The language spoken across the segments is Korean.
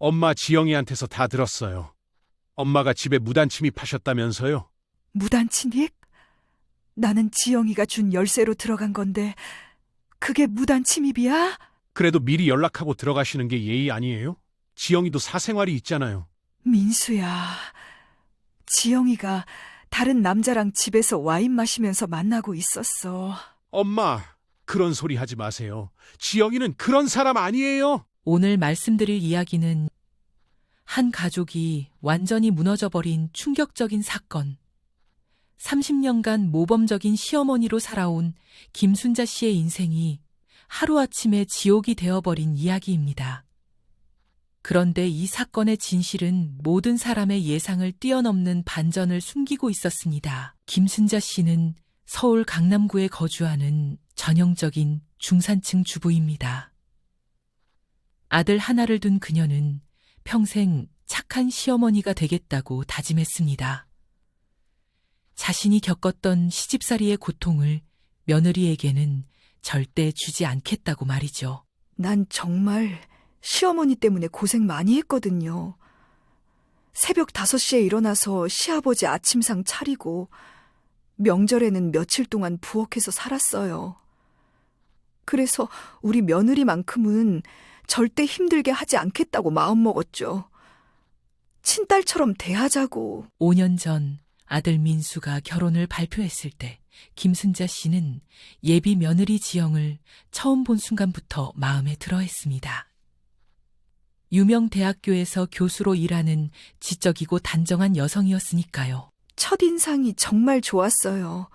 엄마 지영이한테서 다 들었어요. 엄마가 집에 무단 침입하셨다면서요? 무단 침입? 나는 지영이가 준 열쇠로 들어간 건데 그게 무단 침입이야? 그래도 미리 연락하고 들어가시는 게 예의 아니에요? 지영이도 사생활이 있잖아요. 민수야, 지영이가 다른 남자랑 집에서 와인 마시면서 만나고 있었어. 엄마, 그런 소리 하지 마세요. 지영이는 그런 사람 아니에요. 오늘 말씀드릴 이야기는 한 가족이 완전히 무너져버린 충격적인 사건. 30년간 모범적인 시어머니로 살아온 김순자 씨의 인생이 하루아침에 지옥이 되어버린 이야기입니다. 그런데 이 사건의 진실은 모든 사람의 예상을 뛰어넘는 반전을 숨기고 있었습니다. 김순자 씨는 서울 강남구에 거주하는 전형적인 중산층 주부입니다. 아들 하나를 둔 그녀는 평생 착한 시어머니가 되겠다고 다짐했습니다. 자신이 겪었던 시집살이의 고통을 며느리에게는 절대 주지 않겠다고 말이죠. 난 정말 시어머니 때문에 고생 많이 했거든요. 새벽 5시에 일어나서 시아버지 아침상 차리고 명절에는 며칠 동안 부엌에서 살았어요. 그래서 우리 며느리만큼은 절대 힘들게 하지 않겠다고 마음먹었죠. 친딸처럼 대하자고. 5년 전 아들 민수가 결혼을 발표했을 때 김순자 씨는 예비 며느리 지영을 처음 본 순간부터 마음에 들어했습니다. 유명 대학교에서 교수로 일하는 지적이고 단정한 여성이었으니까요. 첫인상이 정말 좋았어요.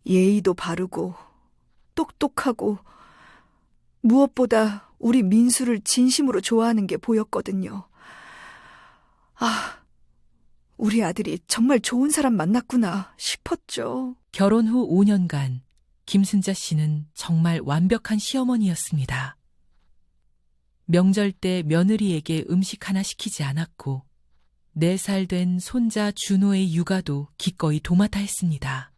예의도 바르고 똑똑하고 무엇보다 우리 민수를 진심으로 좋아하는 게 보였거든요. 아, 우리 아들이 정말 좋은 사람 만났구나 싶었죠. 결혼 후 5년간 김순자 씨는 정말 완벽한 시어머니였습니다. 명절 때 며느리에게 음식 하나 시키지 않았고 4살 된 손자 준호의 육아도 기꺼이 도맡아 했습니다.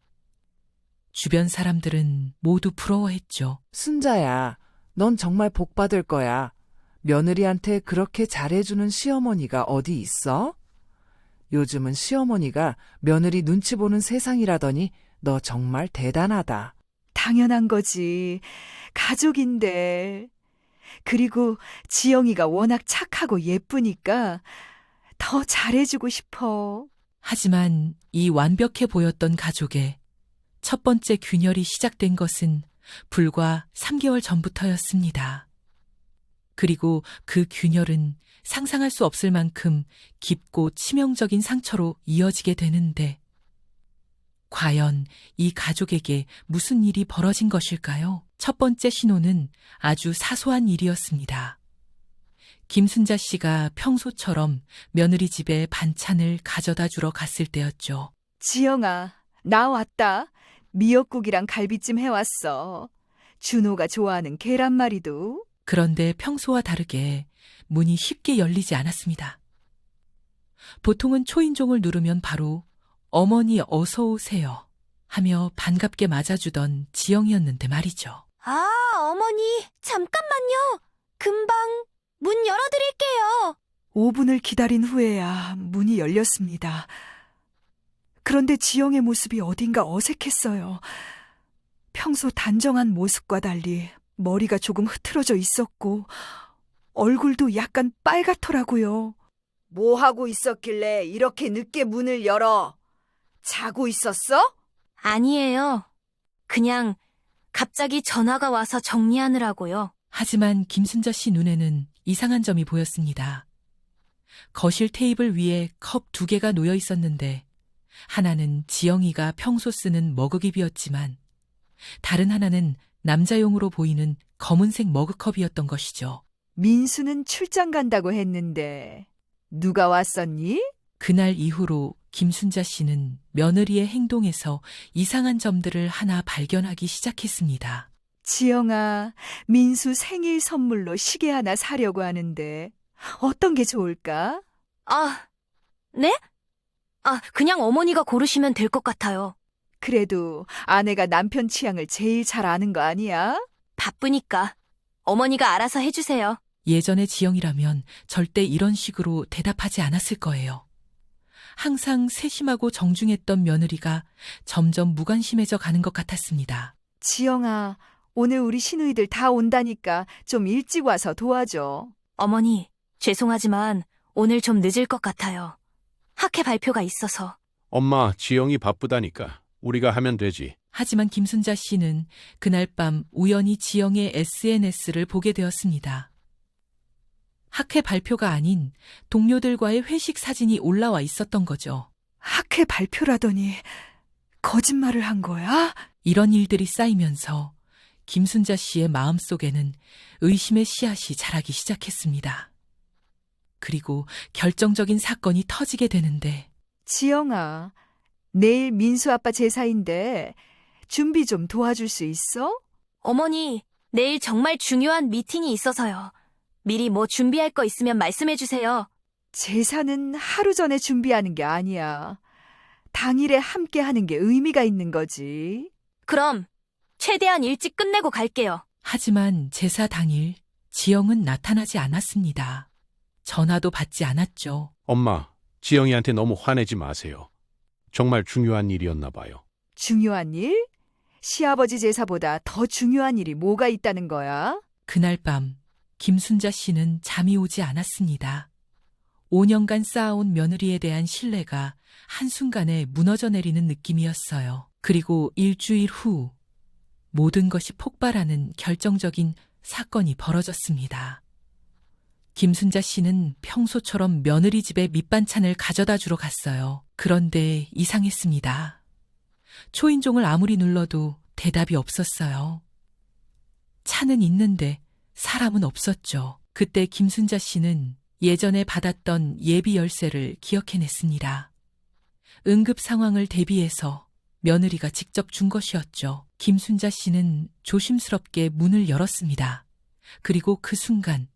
주변 사람들은 모두 부러워했죠. 순자야, 넌 정말 복 받을 거야. 며느리한테 그렇게 잘해주는 시어머니가 어디 있어? 요즘은 시어머니가 며느리 눈치 보는 세상이라더니 너 정말 대단하다. 당연한 거지. 가족인데. 그리고 지영이가 워낙 착하고 예쁘니까 더 잘해주고 싶어. 하지만 이 완벽해 보였던 가족의 첫 번째 균열이 시작된 것은 불과 3개월 전부터였습니다. 그리고 그 균열은 상상할 수 없을 만큼 깊고 치명적인 상처로 이어지게 되는데 과연 이 가족에게 무슨 일이 벌어진 것일까요? 첫 번째 신호는 아주 사소한 일이었습니다. 김순자 씨가 평소처럼 며느리 집에 반찬을 가져다 주러 갔을 때였죠. 지영아, 나 왔다. 미역국이랑 갈비찜 해왔어. 준호가 좋아하는 계란말이도. 그런데 평소와 다르게 문이 쉽게 열리지 않았습니다. 보통은 초인종을 누르면 바로 어머니 어서 오세요 하며 반갑게 맞아주던 지영이었는데 말이죠. 아, 어머니, 잠깐만요. 금방 문 열어드릴게요. 5분을 기다린 후에야 문이 열렸습니다. 그런데 지영의 모습이 어딘가 어색했어요. 평소 단정한 모습과 달리 머리가 조금 흐트러져 있었고 얼굴도 약간 빨갛더라고요. 뭐 하고 있었길래 이렇게 늦게 문을 열어? 자고 있었어? 아니에요. 그냥 갑자기 전화가 와서 정리하느라고요. 하지만 김순자 씨 눈에는 이상한 점이 보였습니다. 거실 테이블 위에 컵 2개가 놓여 있었는데 하나는 지영이가 평소 쓰는 머그컵이었지만 다른 하나는 남자용으로 보이는 검은색 머그컵이었던 것이죠. 민수는 출장 간다고 했는데 누가 왔었니? 그날 이후로 김순자 씨는 며느리의 행동에서 이상한 점들을 하나 발견하기 시작했습니다. 지영아, 민수 생일 선물로 시계 하나 사려고 하는데 어떤 게 좋을까? 아, 네? 아, 그냥 어머니가 고르시면 될 것 같아요. 그래도 아내가 남편 취향을 제일 잘 아는 거 아니야? 바쁘니까 어머니가 알아서 해주세요. 예전의 지영이라면 절대 이런 식으로 대답하지 않았을 거예요. 항상 세심하고 정중했던 며느리가 점점 무관심해져 가는 것 같았습니다. 지영아, 오늘 우리 시누이들 다 온다니까 좀 일찍 와서 도와줘. 어머니, 죄송하지만 오늘 좀 늦을 것 같아요. 학회 발표가 있어서. 엄마, 지영이 바쁘다니까. 우리가 하면 되지. 하지만 김순자 씨는 그날 밤 우연히 지영의 SNS를 보게 되었습니다. 학회 발표가 아닌 동료들과의 회식 사진이 올라와 있었던 거죠. 학회 발표라더니 거짓말을 한 거야? 이런 일들이 쌓이면서 김순자 씨의 마음속에는 의심의 씨앗이 자라기 시작했습니다. 그리고 결정적인 사건이 터지게 되는데 지영아, 내일 민수 아빠 제사인데 준비 좀 도와줄 수 있어? 어머니, 내일 정말 중요한 미팅이 있어서요. 미리 뭐 준비할 거 있으면 말씀해 주세요. 제사는 하루 전에 준비하는 게 아니야. 당일에 함께 하는 게 의미가 있는 거지. 그럼 최대한 일찍 끝내고 갈게요. 하지만 제사 당일 지영은 나타나지 않았습니다. 전화도 받지 않았죠. 엄마, 지영이한테 너무 화내지 마세요. 정말 중요한 일이었나 봐요. 중요한 일? 시아버지 제사보다 더 중요한 일이 뭐가 있다는 거야? 그날 밤 김순자 씨는 잠이 오지 않았습니다. 5년간 쌓아온 며느리에 대한 신뢰가 한순간에 무너져 내리는 느낌이었어요. 그리고 일주일 후 모든 것이 폭발하는 결정적인 사건이 벌어졌습니다. 김순자 씨는 평소처럼 며느리 집에 밑반찬을 가져다 주러 갔어요. 그런데 이상했습니다. 초인종을 아무리 눌러도 대답이 없었어요. 차는 있는데 사람은 없었죠. 그때 김순자 씨는 예전에 받았던 예비 열쇠를 기억해냈습니다. 응급 상황을 대비해서 며느리가 직접 준 것이었죠. 김순자 씨는 조심스럽게 문을 열었습니다. 그리고 그 순간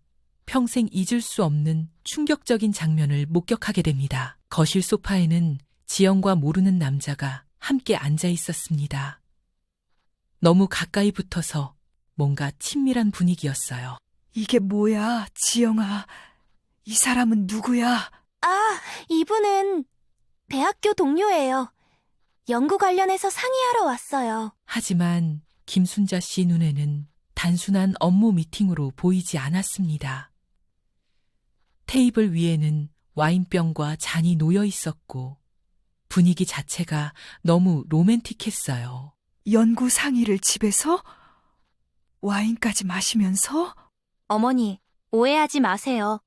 평생 잊을 수 없는 충격적인 장면을 목격하게 됩니다. 거실 소파에는 지영과 모르는 남자가 함께 앉아 있었습니다. 너무 가까이 붙어서 뭔가 친밀한 분위기였어요. 이게 뭐야, 지영아. 이 사람은 누구야? 아, 이분은 대학교 동료예요. 연구 관련해서 상의하러 왔어요. 하지만 김순자 씨 눈에는 단순한 업무 미팅으로 보이지 않았습니다. 테이블 위에는 와인병과 잔이 놓여 있었고 분위기 자체가 너무 로맨틱했어요. 연구 상의를 집에서? 와인까지 마시면서? 어머니, 오해하지 마세요.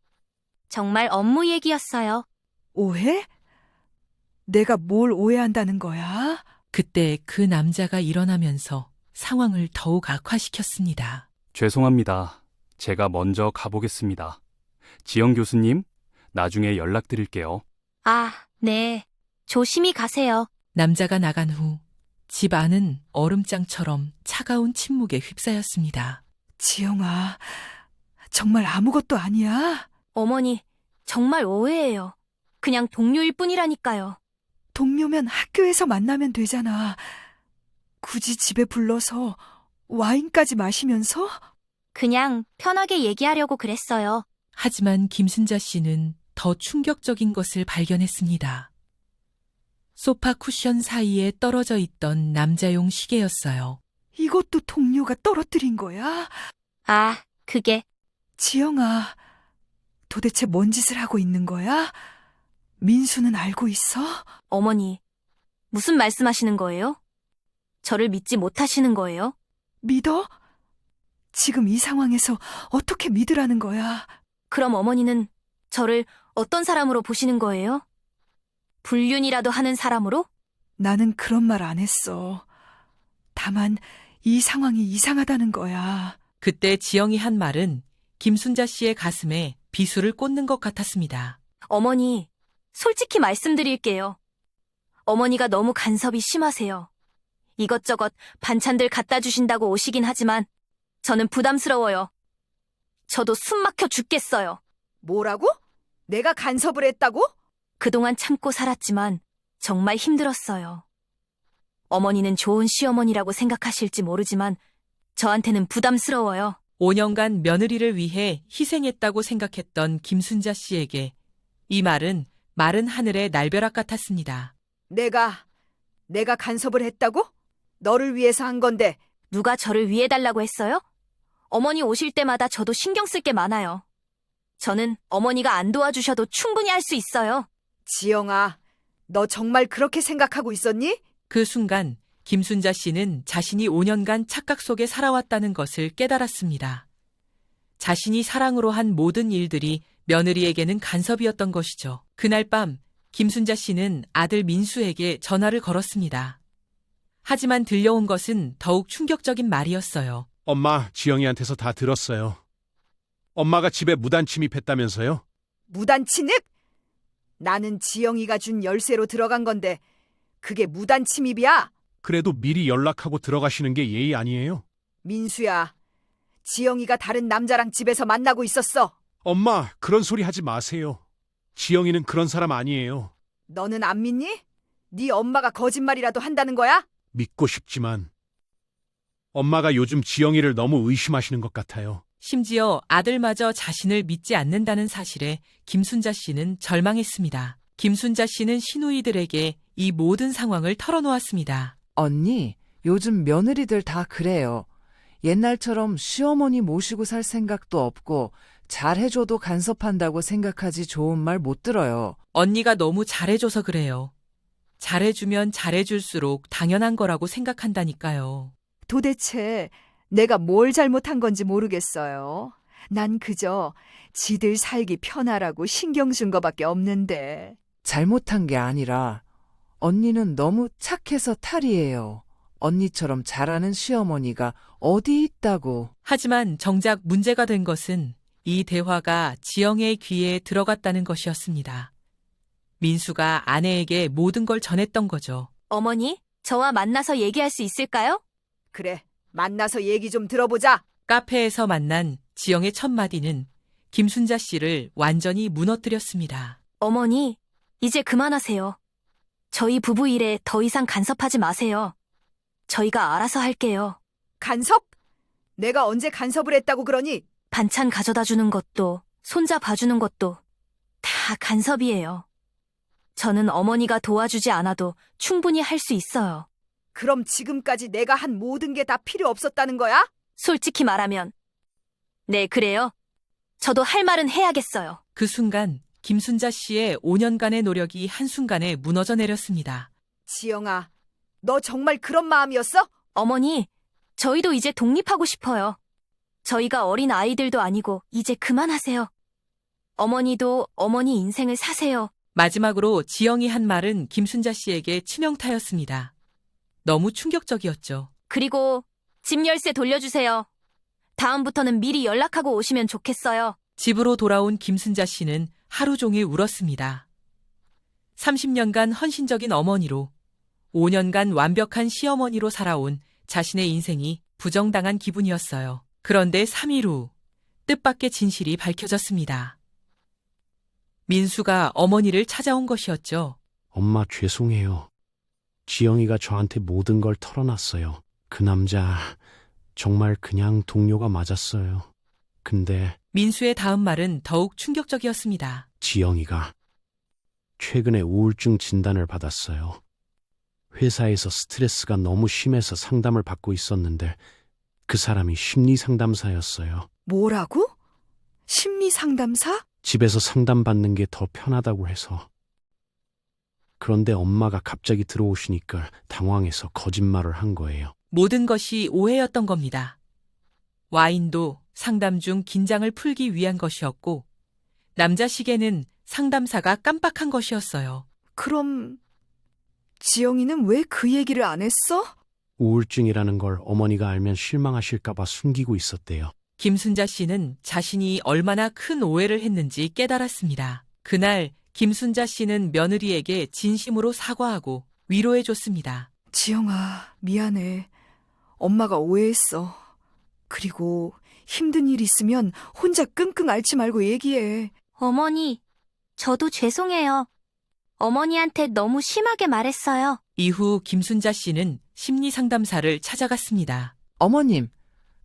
정말 업무 얘기였어요. 오해? 내가 뭘 오해한다는 거야? 그때 그 남자가 일어나면서 상황을 더욱 악화시켰습니다. 죄송합니다. 제가 먼저 가보겠습니다. 지영 교수님, 나중에 연락드릴게요. 아, 네. 조심히 가세요. 남자가 나간 후 집 안은 얼음장처럼 차가운 침묵에 휩싸였습니다. 지영아, 정말 아무것도 아니야? 어머니, 정말 오해예요. 그냥 동료일 뿐이라니까요. 동료면 학교에서 만나면 되잖아. 굳이 집에 불러서 와인까지 마시면서? 그냥 편하게 얘기하려고 그랬어요. 하지만 김순자 씨는 더 충격적인 것을 발견했습니다. 소파 쿠션 사이에 떨어져 있던 남자용 시계였어요. 이것도 동료가 떨어뜨린 거야? 아, 그게 지영아, 도대체 뭔 짓을 하고 있는 거야? 민수는 알고 있어? 어머니, 무슨 말씀하시는 거예요? 저를 믿지 못하시는 거예요? 믿어? 지금 이 상황에서 어떻게 믿으라는 거야? 그럼 어머니는 저를 어떤 사람으로 보시는 거예요? 불륜이라도 하는 사람으로? 나는 그런 말 안 했어. 다만 이 상황이 이상하다는 거야. 그때 지영이 한 말은 김순자 씨의 가슴에 비수를 꽂는 것 같았습니다. 어머니, 솔직히 말씀드릴게요. 어머니가 너무 간섭이 심하세요. 이것저것 반찬들 갖다 주신다고 오시긴 하지만 저는 부담스러워요. 저도 숨 막혀 죽겠어요. 뭐라고? 내가 간섭을 했다고? 그동안 참고 살았지만 정말 힘들었어요. 어머니는 좋은 시어머니라고 생각하실지 모르지만 저한테는 부담스러워요. 5년간 며느리를 위해 희생했다고 생각했던 김순자 씨에게 이 말은 마른 하늘의 날벼락 같았습니다. 내가 간섭을 했다고? 너를 위해서 한 건데. 누가 저를 위해달라고 했어요? 어머니 오실 때마다 저도 신경 쓸 게 많아요. 저는 어머니가 안 도와주셔도 충분히 할 수 있어요. 지영아, 너 정말 그렇게 생각하고 있었니? 그 순간 김순자 씨는 자신이 5년간 착각 속에 살아왔다는 것을 깨달았습니다. 자신이 사랑으로 한 모든 일들이 며느리에게는 간섭이었던 것이죠. 그날 밤 김순자 씨는 아들 민수에게 전화를 걸었습니다. 하지만 들려온 것은 더욱 충격적인 말이었어요. 엄마, 지영이한테서 다 들었어요. 엄마가 집에 무단 침입했다면서요? 무단 침입? 나는 지영이가 준 열쇠로 들어간 건데 그게 무단 침입이야? 그래도 미리 연락하고 들어가시는 게 예의 아니에요? 민수야, 지영이가 다른 남자랑 집에서 만나고 있었어. 엄마, 그런 소리 하지 마세요. 지영이는 그런 사람 아니에요. 너는 안 믿니? 네 엄마가 거짓말이라도 한다는 거야? 믿고 싶지만 엄마가 요즘 지영이를 너무 의심하시는 것 같아요. 심지어 아들마저 자신을 믿지 않는다는 사실에 김순자 씨는 절망했습니다. 김순자 씨는 시누이들에게 이 모든 상황을 털어놓았습니다. 언니, 요즘 며느리들 다 그래요. 옛날처럼 시어머니 모시고 살 생각도 없고 잘해줘도 간섭한다고 생각하지 좋은 말 못 들어요. 언니가 너무 잘해줘서 그래요. 잘해주면 잘해줄수록 당연한 거라고 생각한다니까요. 도대체 내가 뭘 잘못한 건지 모르겠어요. 난 그저 지들 살기 편하라고 신경 쓴 거밖에 없는데. 잘못한 게 아니라 언니는 너무 착해서 탈이에요. 언니처럼 잘하는 시어머니가 어디 있다고. 하지만 정작 문제가 된 것은 이 대화가 지영의 귀에 들어갔다는 것이었습니다. 민수가 아내에게 모든 걸 전했던 거죠. 어머니, 저와 만나서 얘기할 수 있을까요? 그래, 만나서 얘기 좀 들어보자. 카페에서 만난 지영의 첫 마디는 김순자 씨를 완전히 무너뜨렸습니다. 어머니, 이제 그만하세요. 저희 부부 일에 더 이상 간섭하지 마세요. 저희가 알아서 할게요. 간섭? 내가 언제 간섭을 했다고 그러니? 반찬 가져다 주는 것도, 손자 봐주는 것도 다 간섭이에요. 저는 어머니가 도와주지 않아도 충분히 할 수 있어요. 그럼 지금까지 내가 한 모든 게 다 필요 없었다는 거야? 솔직히 말하면. 네, 그래요. 저도 할 말은 해야겠어요. 그 순간 김순자 씨의 5년간의 노력이 한순간에 무너져 내렸습니다. 지영아, 너 정말 그런 마음이었어? 어머니, 저희도 이제 독립하고 싶어요. 저희가 어린 아이들도 아니고 이제 그만하세요. 어머니도 어머니 인생을 사세요. 마지막으로 지영이 한 말은 김순자 씨에게 치명타였습니다. 너무 충격적이었죠. 그리고 집 열쇠 돌려주세요. 다음부터는 미리 연락하고 오시면 좋겠어요. 집으로 돌아온 김순자 씨는 하루 종일 울었습니다. 30년간 헌신적인 어머니로 5년간 완벽한 시어머니로 살아온 자신의 인생이 부정당한 기분이었어요. 그런데 3일 후 뜻밖의 진실이 밝혀졌습니다. 민수가 어머니를 찾아온 것이었죠. 엄마, 죄송해요. 지영이가 저한테 모든 걸 털어놨어요. 그 남자 정말 그냥 동료가 맞았어요. 근데 민수의 다음 말은 더욱 충격적이었습니다. 지영이가 최근에 우울증 진단을 받았어요. 회사에서 스트레스가 너무 심해서 상담을 받고 있었는데 그 사람이 심리 상담사였어요. 뭐라고? 심리 상담사? 집에서 상담받는 게 더 편하다고 해서. 그런데 엄마가 갑자기 들어오시니까 당황해서 거짓말을 한 거예요. 모든 것이 오해였던 겁니다. 와인도 상담 중 긴장을 풀기 위한 것이었고 남자 시계는 상담사가 깜빡한 것이었어요. 그럼 지영이는 왜 그 얘기를 안 했어? 우울증이라는 걸 어머니가 알면 실망하실까봐 숨기고 있었대요. 김순자 씨는 자신이 얼마나 큰 오해를 했는지 깨달았습니다. 그날 김순자 씨는 며느리에게 진심으로 사과하고 위로해줬습니다. 지영아, 미안해. 엄마가 오해했어. 그리고 힘든 일 있으면 혼자 끙끙 앓지 말고 얘기해. 어머니, 저도 죄송해요. 어머니한테 너무 심하게 말했어요. 이후 김순자 씨는 심리 상담사를 찾아갔습니다. 어머님,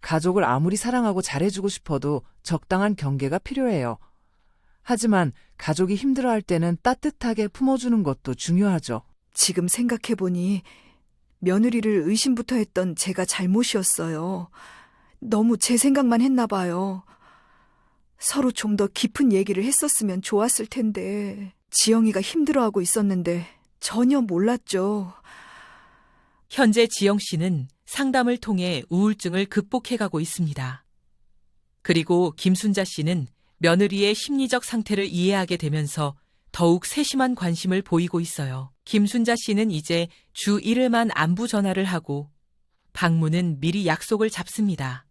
가족을 아무리 사랑하고 잘해주고 싶어도 적당한 경계가 필요해요. 하지만 가족이 힘들어할 때는 따뜻하게 품어주는 것도 중요하죠. 지금 생각해보니 며느리를 의심부터 했던 제가 잘못이었어요. 너무 제 생각만 했나 봐요. 서로 좀 더 깊은 얘기를 했었으면 좋았을 텐데 지영이가 힘들어하고 있었는데 전혀 몰랐죠. 현재 지영 씨는 상담을 통해 우울증을 극복해가고 있습니다. 그리고 김순자 씨는 며느리의 심리적 상태를 이해하게 되면서 더욱 세심한 관심을 보이고 있어요. 김순자 씨는 이제 주 1회만 안부 전화를 하고 방문은 미리 약속을 잡습니다.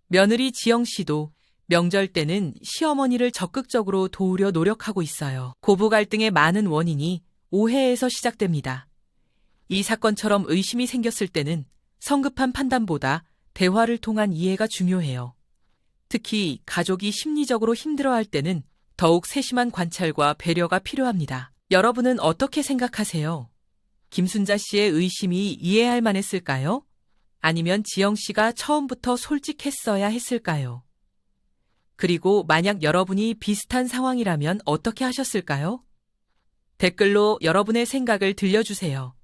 며느리 지영 씨도 명절 때는 시어머니를 적극적으로 도우려 노력하고 있어요. 고부 갈등의 많은 원인이 오해에서 시작됩니다. 이 사건처럼 의심이 생겼을 때는 성급한 판단보다 대화를 통한 이해가 중요해요. 특히 가족이 심리적으로 힘들어할 때는 더욱 세심한 관찰과 배려가 필요합니다. 여러분은 어떻게 생각하세요? 김순자 씨의 의심이 이해할 만했을까요? 아니면 지영 씨가 처음부터 솔직했어야 했을까요? 그리고 만약 여러분이 비슷한 상황이라면 어떻게 하셨을까요? 댓글로 여러분의 생각을 들려주세요.